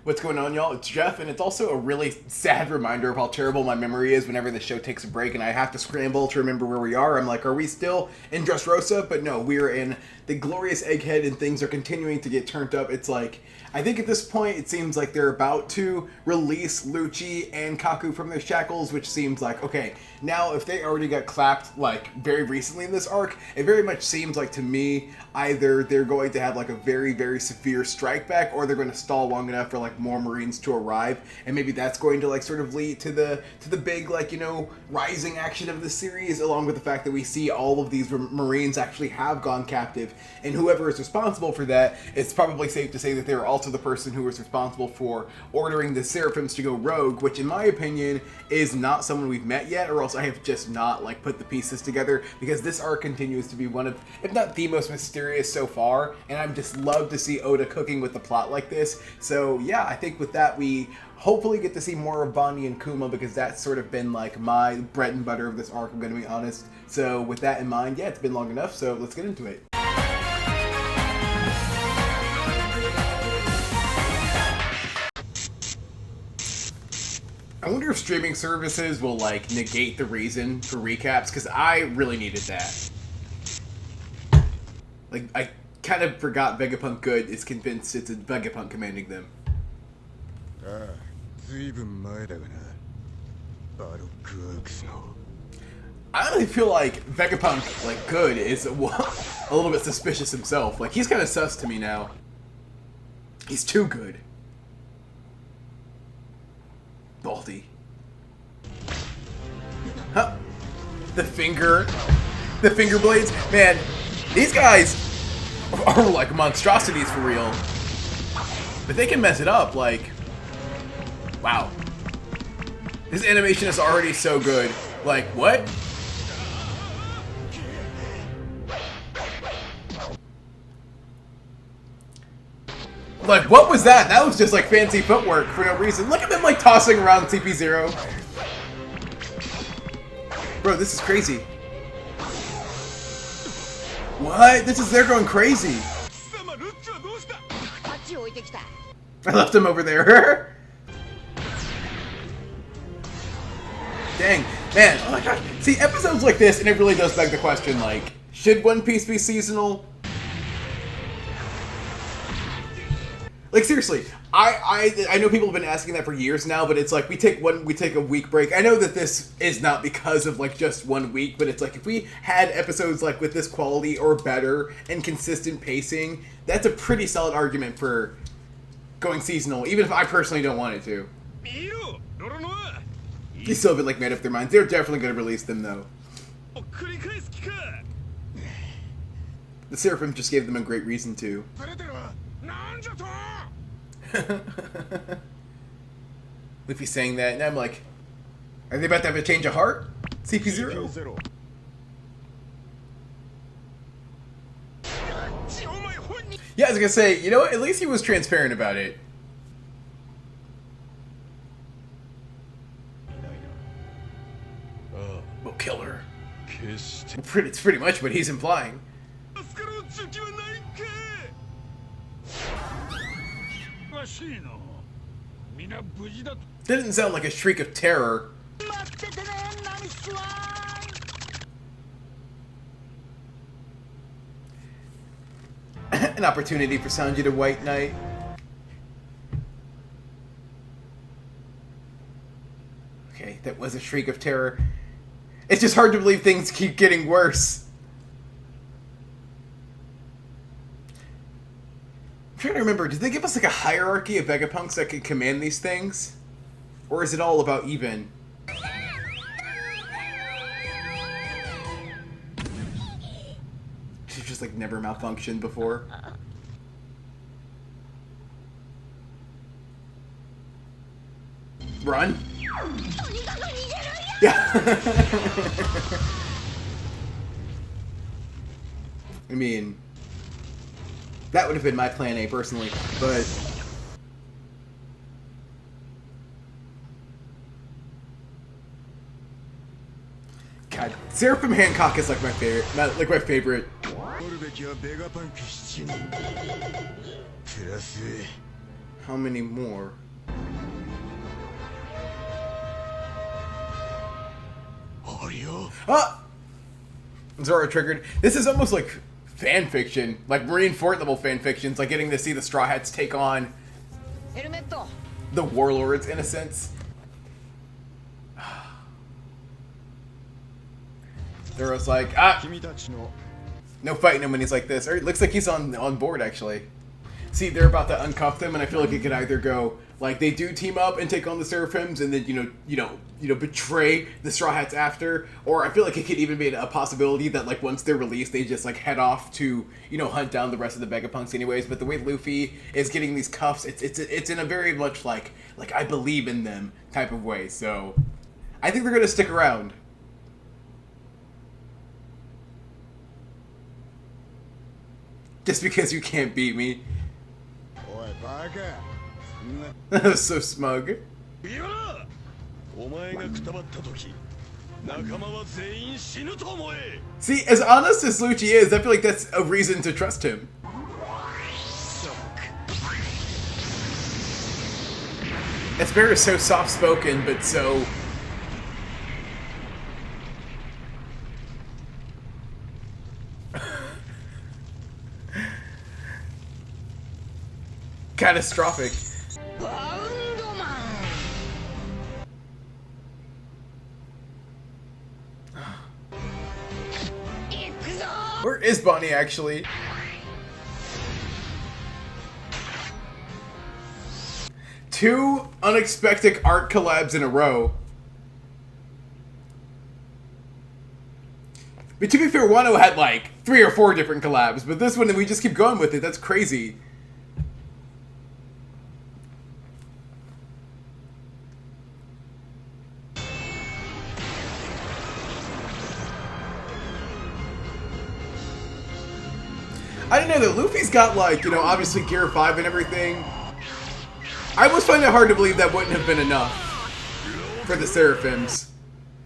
What's going on, y'all? It's Jeff, and it's also a really sad reminder of how terrible my memory is whenever the show takes a break and I have to scramble to remember where we are. I'm like, are we still in Dressrosa? But no, we're in the glorious Egghead, and things are continuing to get turned up. It's like, I think at this point, it seems like they're about to release Lucci and Kaku from their shackles, which seems like, okay, now if they already got clapped, like, very recently in this arc, it very much seems like, to me, either they're going to have, like, a very, very severe strike back, or they're going to stall long enough for, like, more Marines to arrive, and maybe that's going to, like, sort of lead to the big, like, you know, rising action of the series, along with the fact that we see all of these Marines actually have gone captive, and whoever is responsible for that, it's probably safe to say that they're also the person who was responsible for ordering the Seraphims to go rogue, which in my opinion is not someone we've met yet, or else I have just not like put the pieces together, because this arc continues to be one of, if not the most mysterious so far, and I'm just love to see Oda cooking with the plot like this. So yeah, I think with that we hopefully get to see more of Bonnie and Kuma, because that's sort of been like my bread and butter of this arc, I'm going to be honest. So with that in mind, yeah, it's been long enough, so let's get into it. I wonder if streaming services will, like, negate the reason for recaps, because I really needed that. Like, I kind of forgot Vegapunk Good is convinced it's Vegapunk commanding them. I really feel like Vegapunk, like, Good is a little bit suspicious himself. Like, he's kind of sus to me now. He's too good. Baldy. Huh. The finger blades. Man, these guys are like monstrosities for real. But they can mess it up, like, wow. This animation is already so good. Like, what? Like, what was that? That was just, like, fancy footwork for no reason. Look at them, like, tossing around CP0. Bro, this is crazy. What? They're going crazy. I left him over there. Dang. Man, oh my god. See, episodes like this, and it really does beg the question, like, should One Piece be seasonal? Like, seriously, I know people have been asking that for years now, but it's like we take a week break. I know that this is not because of like just 1 week, but it's like if we had episodes like with this quality or better and consistent pacing, that's a pretty solid argument for going seasonal, even if I personally don't want it to. They still haven't like made up their minds. They're definitely going to release them though. The Seraphim just gave them a great reason to. Luffy's saying that, and I'm like, are they about to have a change of heart? CP0? Yeah, I was gonna say, you know what? At least he was transparent about it. We'll kill her. It's pretty much what he's implying. Didn't sound like a shriek of terror. An opportunity for Sanji to White Knight. Okay, that was a shriek of terror. It's just hard to believe things keep getting worse. I'm trying to remember, did they give us like a hierarchy of Vegapunks that could command these things? Or is it all about even? She's just like never malfunctioned before. Run? Yeah. I mean, that would have been my plan A personally, but God, Seraphim Hancock is like my favorite. Not like my favorite. How many more? Ah! Zoro triggered. This is almost like fan fiction, like Marine Fort level fan fictions, like getting to see the Straw Hats take on the warlords in a sense. Zoro's like, no fighting him when he's like this. Or it looks like he's on board actually. See, they're about to uncuff them, and I feel like it could either go like they do team up and take on the Seraphims, and then betray the Straw Hats after, or I feel like it could even be a possibility that like once they're released, they just like head off to hunt down the rest of the Vegapunks anyways. But the way Luffy is getting these cuffs, it's in a very much like I believe in them type of way. So I think they're gonna stick around. Just because you can't beat me. So smug. See, as honest as Lucci is, I feel like that's a reason to trust him. Esper is so soft-spoken, but so... catastrophic. Where is Bonnie actually? Two unexpected art collabs in a row. But to be fair, Wano had like 3 or 4 different collabs, but this one we just keep going with it. That's crazy. I didn't know that Luffy's got, like, obviously Gear 5 and everything. I almost find it hard to believe that wouldn't have been enough for the Seraphims.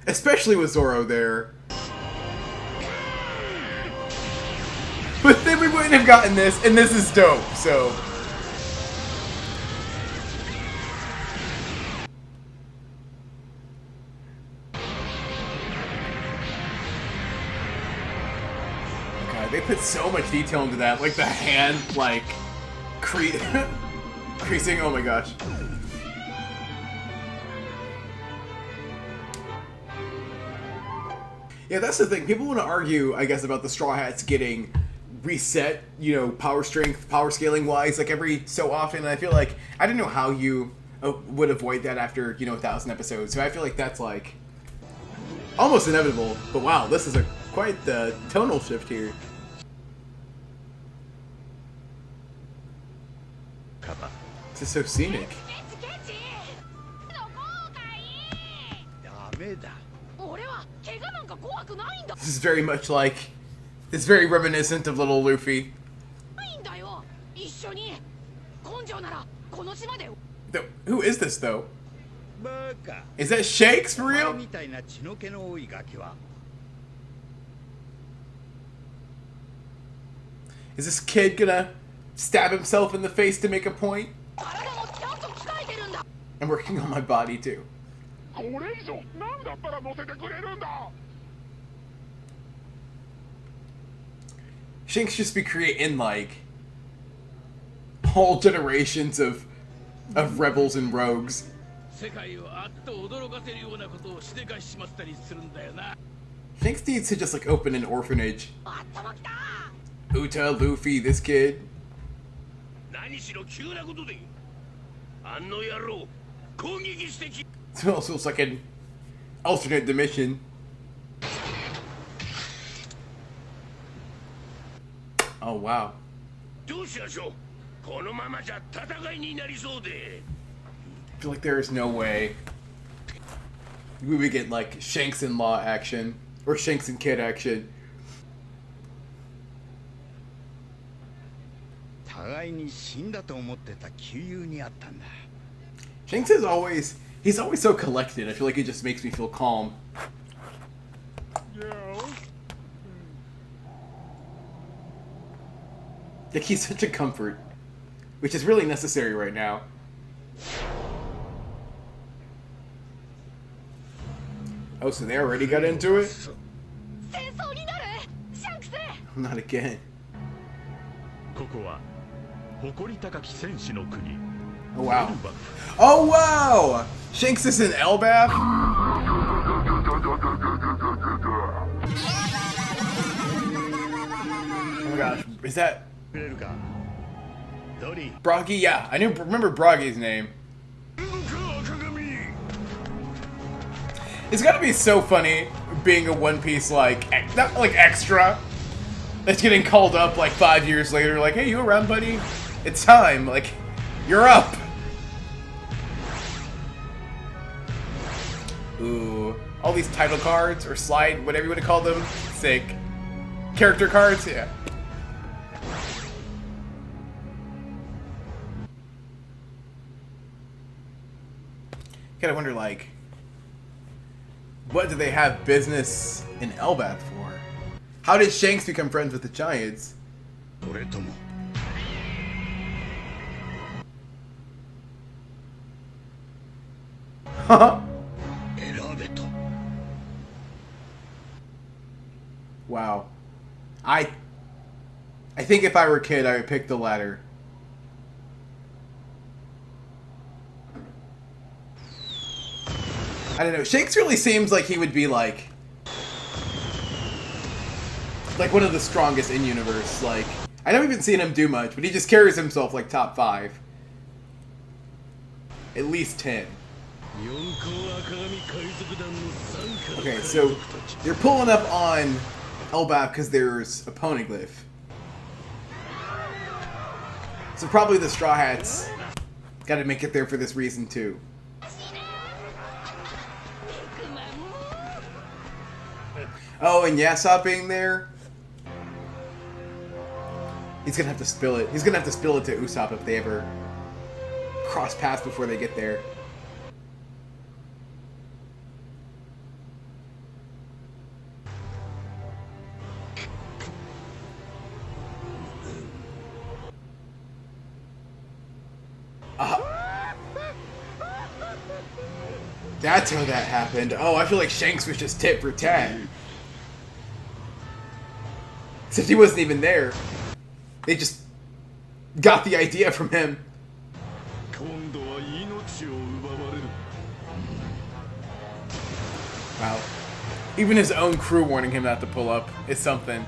Especially with Zoro there. But then we wouldn't have gotten this, and this is dope, so... They put so much detail into that, like the hand, like, creasing, oh my gosh. Yeah, that's the thing. People want to argue, I guess, about the Straw Hats getting reset, power strength, power scaling wise, like every so often, and I feel like, I don't know how you would avoid that after, 1,000 episodes, so I feel like that's, like, almost inevitable, but wow, this is quite the tonal shift here. This is so scenic. This is very much like... It's very reminiscent of Little Luffy. Who is this, though? Is that Shanks, for real? Is this kid gonna stab himself in the face to make a point? I'm working on my body too. Shanks just be creating like whole generations of rebels and rogues. Shanks needs to just like open an orphanage. Uta, Luffy, this kid. It also looks like an alternate dimension. Oh wow. I feel like there is no way we would get like Shanks and Law action or Shanks and Kid action. Shanks is always, he's always so collected. I feel like it just makes me feel calm. Like he's such a comfort, which is really necessary right now. Oh, so they already got into it? 戦争になるシャンクス Not again. ここは誇り高き戦士の国 Oh, wow. エルバフ Oh, wow! Shanks is in Elbaf? Oh my gosh, is that くれるかドリー Broggy? Yeah, I remember Broggy's name. 動く赤髪 It's gotta be so funny being a One Piece, like, not like extra, that's getting called up like 5 years later, like, hey, you around, buddy? It's time, like, you're up! Ooh, all these title cards, or slide, whatever you want to call them, sick. Character cards, yeah. Gotta wonder, like, what do they have business in Elbaf for? How did Shanks become friends with the Giants? それとも Huh? 選べと Wow. I think if I were a kid, I would pick the latter. I don't know. Shanks really seems like he would be like one of the strongest in universe. Like, I haven't even seen him do much, but he just carries himself like top 5. At least 10. 四皇赤髪海賊団の傘下の Okay, 海 so 賊たち you're pulling up on Elbaf because there's a poneglyph. So probably the Straw Hats got to make it there for this reason too. Oh, and Yasop being there? He's gonna have to spill it. He's gonna have to spill it to Usopp if they ever cross paths before they get there. That's how that happened. Oh, I feel like Shanks was just tit for tat. Except he wasn't even there. They just got the idea from him. 今度は命を奪われる Wow. Even his own crew warning him not to pull up is something.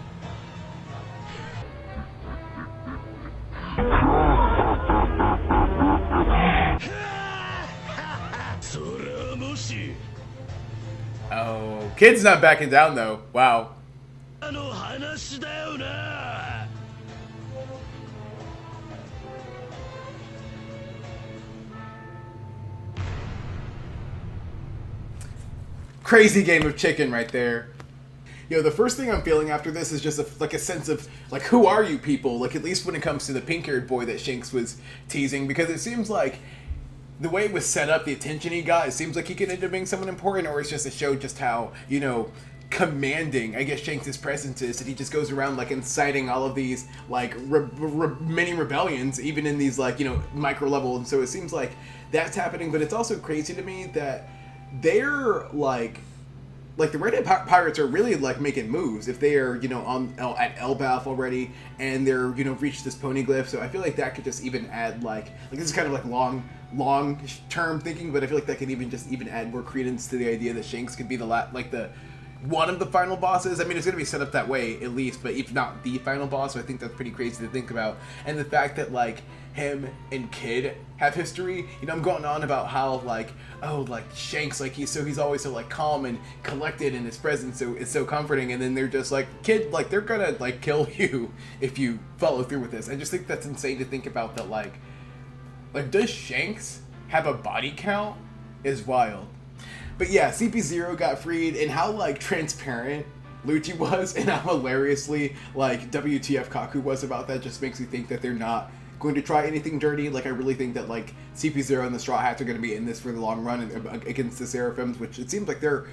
それはもし Oh, kid's not backing down though. Wow. あの話だよな Crazy game of chicken right there. Yo, the first thing I'm feeling after this is just a sense of, like, who are you people? Like, at least when it comes to the pink-haired boy that Shanks was teasing, because it seems like the way it was set up, the attention he got, it seems like he could end up being someone important, or it's just to show just how, you know, commanding, I guess, Shanks' presence is, that he just goes around, like, inciting all of these, like, mini rebellions, even in these, like, you know, micro level, and so it seems like that's happening, but it's also crazy to me that they're, like the Red Hat Pirates are really, like, making moves if they are, you know, at Elbaf already, and they're, you know, reached this poneglyph, so I feel like that could just even add, like this is kind of, like, long term thinking, but I feel like that could even add more credence to the idea that Shanks could be one of the final bosses. I mean, it's going to be set up that way, at least, but if not the final boss, so I think that's pretty crazy to think about. And the fact that, like, him and Kid have history, you know, I'm going on about how, like, oh, like, Shanks, like, he's always so, like, calm and collected in his presence, so it's so comforting, and then they're just like, Kid, like, they're gonna, like, kill you if you follow through with this. I just think that's insane to think about that, like, does Shanks have a body count? Is wild. But yeah, CP0 got freed, and how, like, transparent Lucci was, and how hilariously, like, WTF Kaku was about that just makes me think that they're not going to try anything dirty. Like, I really think that, like, CP0 and the Straw Hats are going to be in this for the long run against the Seraphims, which it seems like they're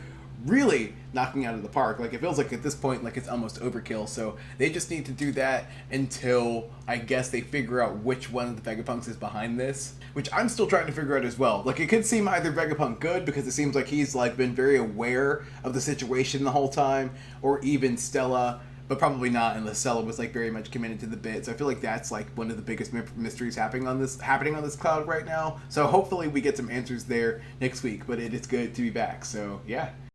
really knocking out of the park. Like, it feels like at this point, like, it's almost overkill. So they just need to do that until, I guess, they figure out which one of the Vegapunks is behind this, which I'm still trying to figure out as well. Like, it could seem either Vegapunk good, because it seems like he's, like, been very aware of the situation the whole time, or even Stella, but probably not, unless Stella was, like, very much committed to the bit. So I feel like that's, like, one of the biggest mysteries happening on this cloud right now. So hopefully we get some answers there next week, but it is good to be back. So yeah.